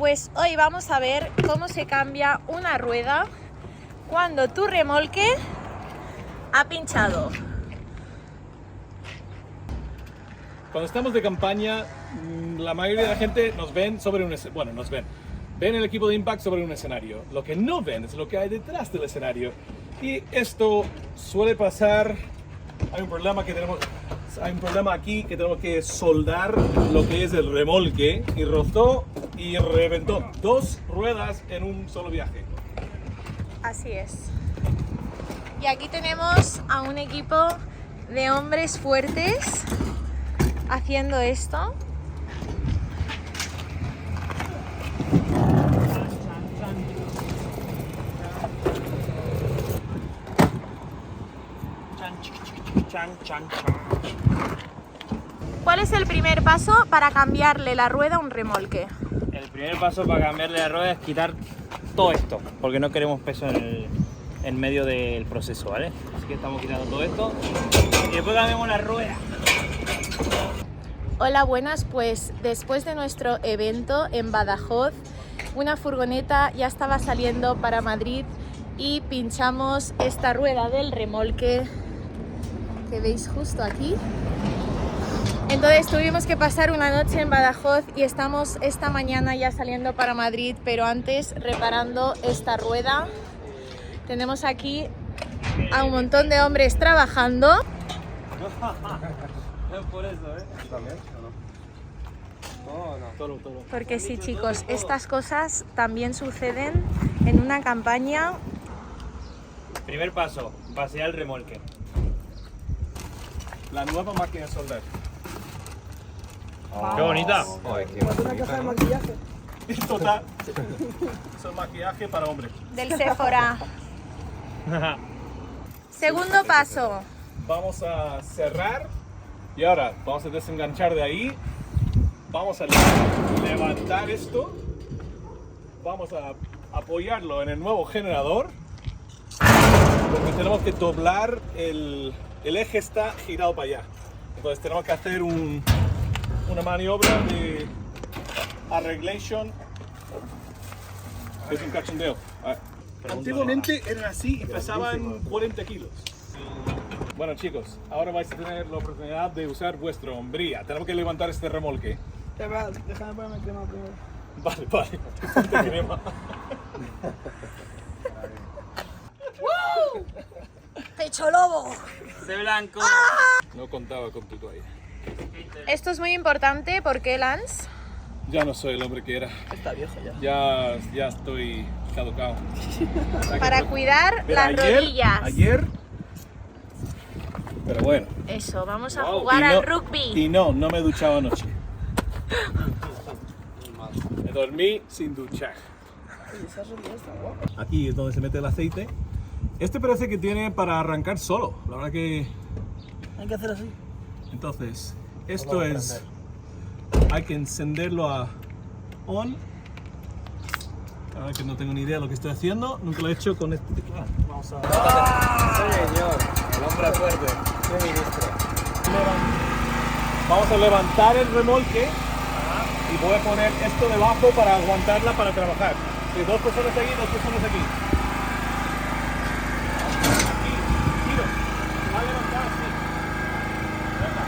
Pues hoy vamos a ver cómo se cambia una rueda cuando tu remolque ha pinchado. Cuando estamos de campaña, la mayoría de la gente nos ven sobre un escenario. Bueno, ven el equipo de Impact sobre un escenario. Lo que no ven es lo que hay detrás del escenario. Y esto suele pasar. Hay un problema aquí que tenemos que soldar lo que es el remolque, y rozó y reventó 2 ruedas en un solo viaje. Así es. Y aquí tenemos a un equipo de hombres fuertes haciendo esto. ¿Cuál es el primer paso para cambiarle la rueda a un remolque? El primer paso para cambiarle la rueda es quitar todo esto, porque no queremos peso en medio del proceso, ¿vale? Así que estamos quitando todo esto y después cambiamos la rueda. Hola, buenas. Pues después de nuestro evento en Badajoz, una furgoneta ya estaba saliendo para Madrid y pinchamos esta rueda del remolque que veis justo aquí. Entonces tuvimos que pasar una noche en Badajoz y estamos esta mañana ya saliendo para Madrid, pero antes reparando esta rueda. Tenemos aquí a un montón de hombres trabajando. Por eso, ¿eh? ¿También o no? Todo. Porque sí, chicos, estas cosas también suceden en una campaña. Primer paso, vaciar el remolque. La nueva máquina de soldar. ¡Qué bonita! Una caja de maquillaje. Total. Eso es maquillaje para hombres. Del Sephora. Segundo paso. Vamos a cerrar y ahora vamos a desenganchar de ahí. Vamos a levantar esto. Vamos a apoyarlo en el nuevo generador, porque tenemos que doblar el eje, está girado para allá. Entonces tenemos que hacer una maniobra de arreglation. Es un cachondeo. Antiguamente eran así y pesaban 40 kilos. Bueno, chicos, ahora vais a tener la oportunidad de usar vuestra hombría. Tenemos que levantar este remolque. Déjame ponerme crema primero. Vale. Ponte crema. ¡Pecho lobo! ¡De blanco! No contaba con tu toalla. Esto es muy importante porque, Lance, Ya no soy el hombre que era. Está viejo ya. Ya estoy caducado. para cuidar Pero las rodillas. Ayer. Pero bueno. Eso, vamos a Wow. jugar Y al no- rugby. Y no me he duchado anoche. Me dormí sin duchar. Oye, esa rodilla está guapa. Aquí es donde se mete el aceite. Este parece que tiene para arrancar solo. La verdad que... Hay que hacer así. Entonces, esto es... Hay que encenderlo a on. La verdad que no tengo ni idea de lo que estoy haciendo. Nunca lo he hecho con este teclado. Vamos a... Señor, el hombre fuerte. ¡Qué ministro! Vamos a levantar el remolque y voy a poner esto debajo para aguantarla para trabajar. Sí, 2 personas aquí, 2 personas aquí. Aquí, giro. Va a levantar así. Venga.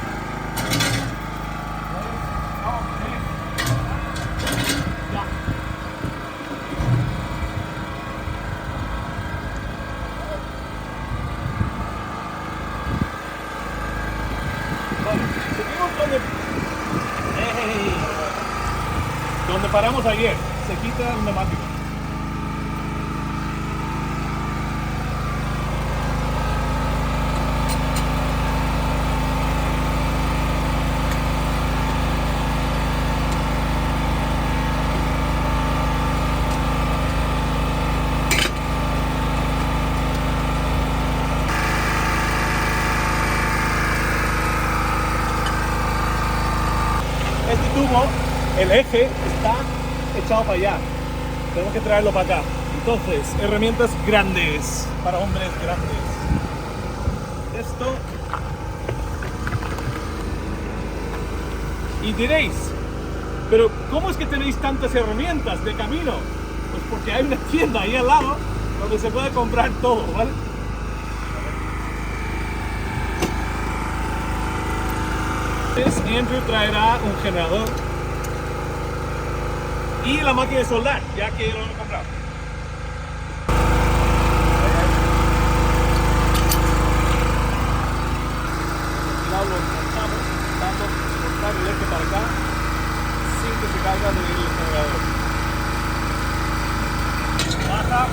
Vamos, ya. Vale, seguimos donde paramos ayer. Se quita el neumático. Este tubo, el eje está echado para allá. Tenemos que traerlo para acá. Entonces, herramientas grandes para hombres grandes. Esto. Y diréis, Pero ¿cómo es que tenéis tantas herramientas de camino? Pues porque hay una tienda ahí al lado donde se puede comprar todo, ¿vale? Andrew traerá un generador y la máquina de soldar, ya que lo he comprado. Lo enganchamos, dando cortar el eje para acá sin que se caiga del generador. Baja.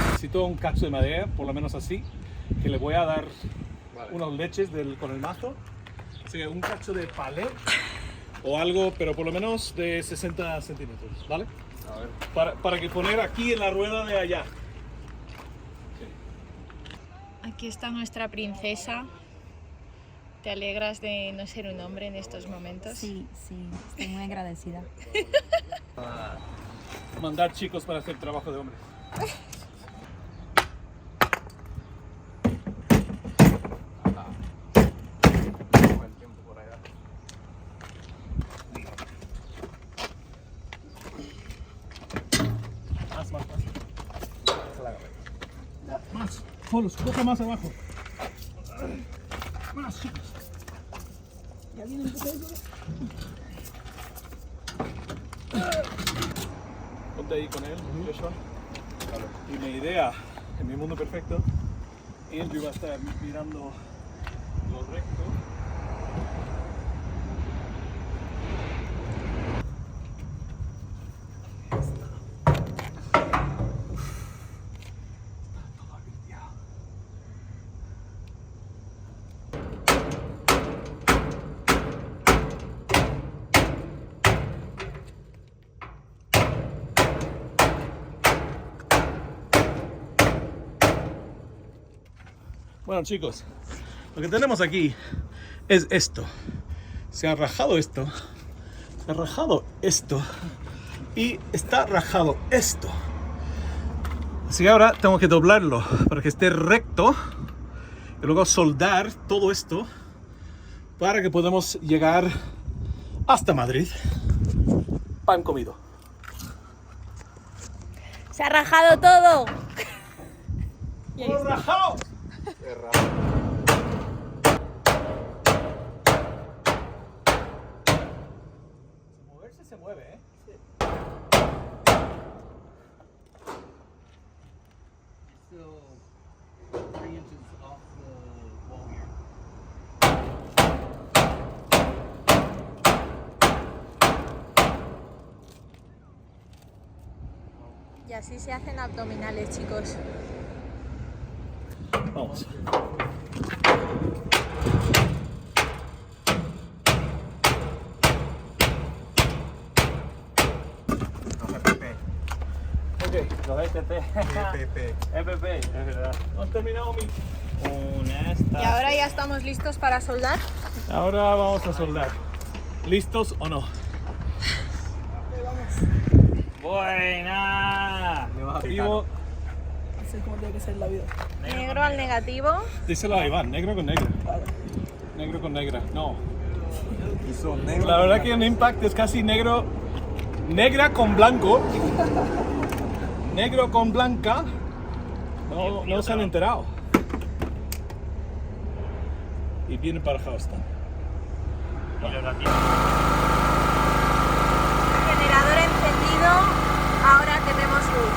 Necesito un cacho de madera, por lo menos así, que le voy a dar unos leches con el mazo. Así que un cacho de palet o algo, pero por lo menos de 60 centímetros, ¿vale? A ver. Para que poner aquí en la rueda de allá. Aquí está nuestra princesa. ¿Te alegras de no ser un hombre en estos momentos? Sí, estoy muy agradecida. Mandar chicos para hacer trabajo de hombres. Más, solos, coja más abajo. Más, chicos. ¿Ya viene el poquito? Ponte ahí con él, Joshua. Y mi idea, en mi mundo perfecto, Andrew va a estar mirando lo recto. Bueno chicos, lo que tenemos aquí es esto. Se ha rajado esto, se ha rajado esto y está rajado esto. Así que ahora tengo que doblarlo para que esté recto y luego soldar todo esto para que podamos llegar hasta Madrid. Pan comido. ¡Se ha rajado todo! ¡Todo rajado! Moverse se mueve, ¿eh? Sí. Still 3 inches off the wall here. Y así se hacen abdominales, chicos. Vamos. Los ETT. EPP, es verdad. ¿No han terminado mi? Y ahora ya estamos listos para soldar. Ahora vamos a soldar. ¿Listos o no? Buena. Negativo. Así es como tiene que ser la vida. Negro al negativo. Díselo a Iván, negro con negra. Negro con negra, no. La verdad que en Impact es casi negro. Negra con blanco. Negro con blanca. No se han enterado. Y viene para Houston. Y los latinos. Generador encendido. Ahora tenemos luz.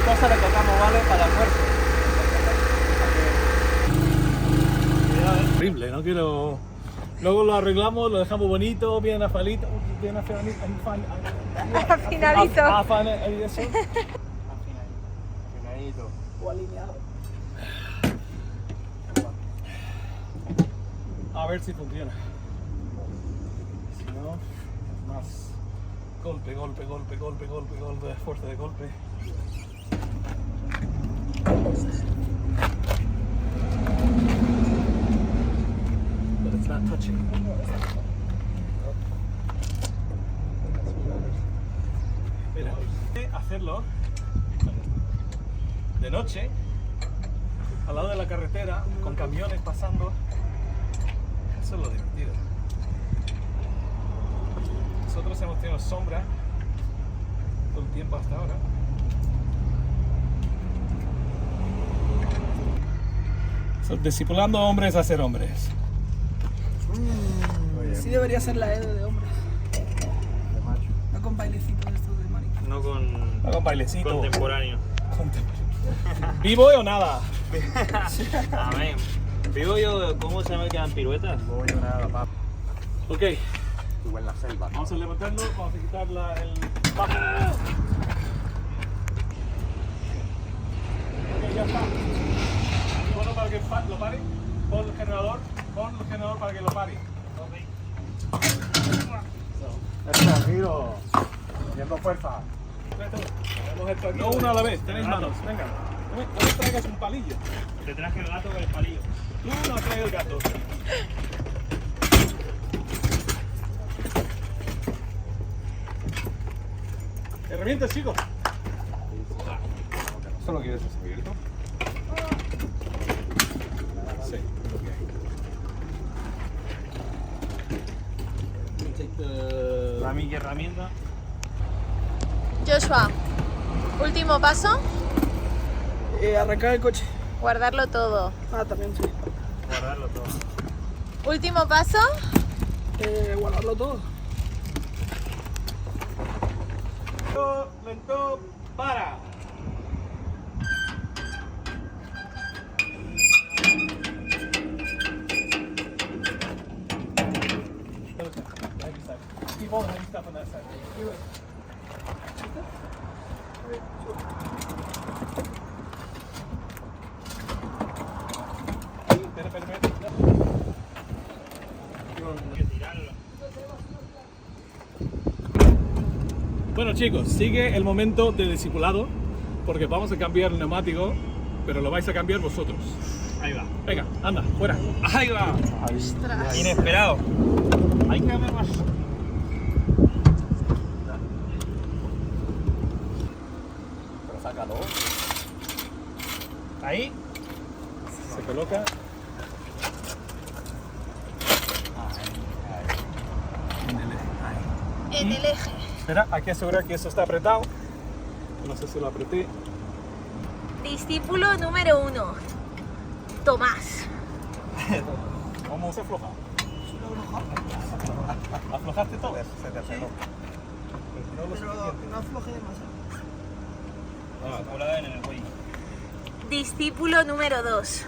cosa le tocamos, ¿vale? Para el almuerzo. Horrible, no quiero... Luego lo arreglamos, lo dejamos bonito, bien afalito, bien afinadito. Afinadito. Afinadito. O alineado. A ver si funciona. Si no, más golpe, golpe, golpe, golpe, golpe, golpe, fuerza de golpe. But it's not touching. Mira, hacerlo de noche, al lado de la carretera, con camiones pasando. Eso es lo divertido. Nosotros hemos tenido sombra todo el tiempo hasta ahora. Discipulando hombres a ser hombres. Sí debería ser la Edo de hombres. No con bailecitos estos de marica. No con Hago un bailecito. contemporáneo. ¿Vivo o nada? Amén. Vivo yo, ¿cómo se llama que dan piruetas? Ok. Vamos a levantarlo, vamos a quitar el papo. Ok, ya está. Ponlo para que lo pare. Pon el generador para que lo pare. Tranquilo, teniendo fuerza. No uno a la vez, tenéis manos. Venga, no me traigas un palillo. Te traje el gato con el palillo. Tú no traes el gato. Herramientas, chicos. ¿Solo quieres abierto? Sí. La mi herramienta. Joshua, último paso, Arrancar el coche. guardarlo todo. Ah, también sí. Guardarlo todo. Último paso, Guardarlo todo. Lento, para. Keep all the heavy stuff on that side. Espera. Bueno chicos, sigue el momento de discipulado porque vamos a cambiar el neumático, pero lo vais a cambiar vosotros. Ahí va. Venga, anda, fuera. Ahí va. ostras, Inesperado. Hay que cambiar más. Pero sácalo. Ahí. Se coloca. en el eje. Espera, hay que asegurar que eso está apretado. No sé si lo apreté. Discípulo número 1, Tomás. ¿Cómo se afloja? ¿Aflojaste todo? Se te aceró. No lo suficiente. No afloje demasiado. Circulada en el cuello. Discípulo número 2.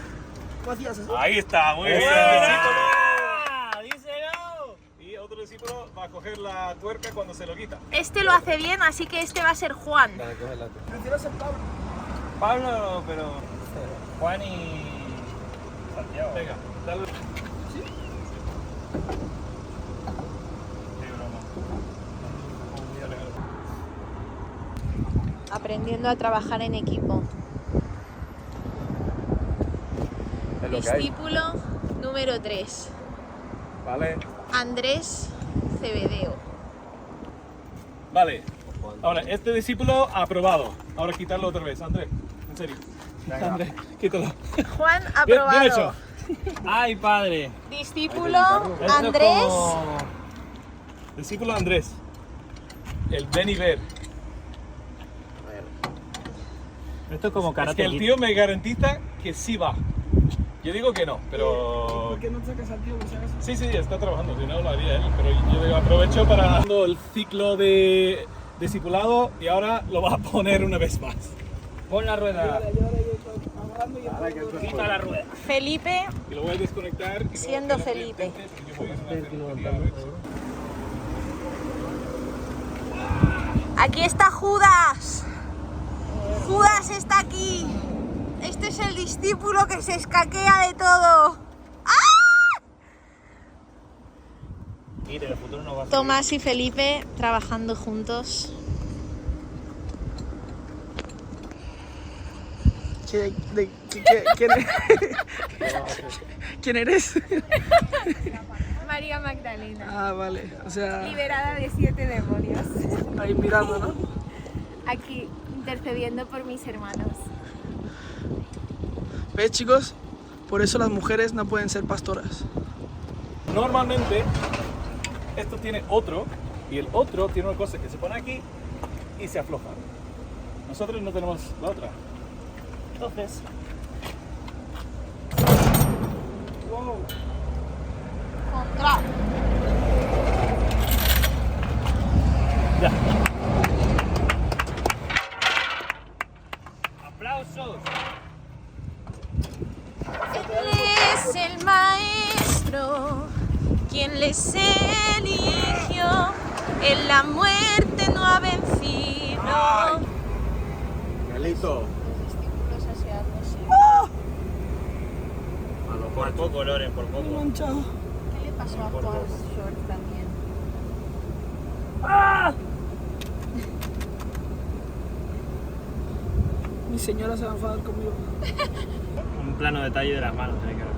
¿Cómo hacías eso? Ahí está, muy bien. ¡Díselo! Y otro discípulo va a coger la tuerca cuando se lo quita. Este lo hace bien, así que este va a ser Juan. Prefiero ser Pablo. Pablo, pero Juan y Santiago. Venga, dale. Qué broma. Aprendiendo a trabajar en equipo. Es lo que hay. Discípulo número 3, Vale. Andrés Cebedeo. Vale. Ahora, este discípulo aprobado. Ahora quitarlo otra vez, Andrés. En serio. Venga. Andrés, quítalo. Juan Bien, aprobado. bien hecho. ¡Ay, padre! Discípulo Esto es Andrés. como- Discípulo Andrés. El ven y ver. Esto es como Es karate. que el Kid. tío me garantiza que sí va. Yo digo que no, pero... ¿Por qué no sacas al tío por si acaso? Sí, está trabajando, si no lo haría él. Pero yo digo, aprovecho para dando el ciclo de discipulado y ahora lo va a poner una vez más. Pon la rueda. Ahora que esto es Quita la rueda. Felipe Y lo voy a desconectar. y siendo luego quedarme Felipe. enfrente, porque yo voy a hacer a ver. Aquí está Judas. Judas está aquí. Este es el discípulo que se escaquea de todo. Mire, en el futuro no va a ser. Tomás y Felipe trabajando juntos. ¿Quién eres? María Magdalena, Ah, vale. O sea, liberada de 7 demonios. ahí mirando, ¿no? Aquí intercediendo por mis hermanos. ¿Ves, chicos? Por eso las mujeres no pueden ser pastoras. Normalmente, esto tiene otro, y el otro tiene una cosa que se pone aquí y se afloja. Nosotros no tenemos la otra. Entonces, Contra. ya. ¡Aplausos! Él es el maestro, quien les eligió. En la muerte no ha vencido. Miguelito. Por poco, Loren, por poco. Manchado. ¿Qué le pasó a Paul Short también? Mi señora se va a enfadar conmigo. Un plano detalle de las manos tiene que ver.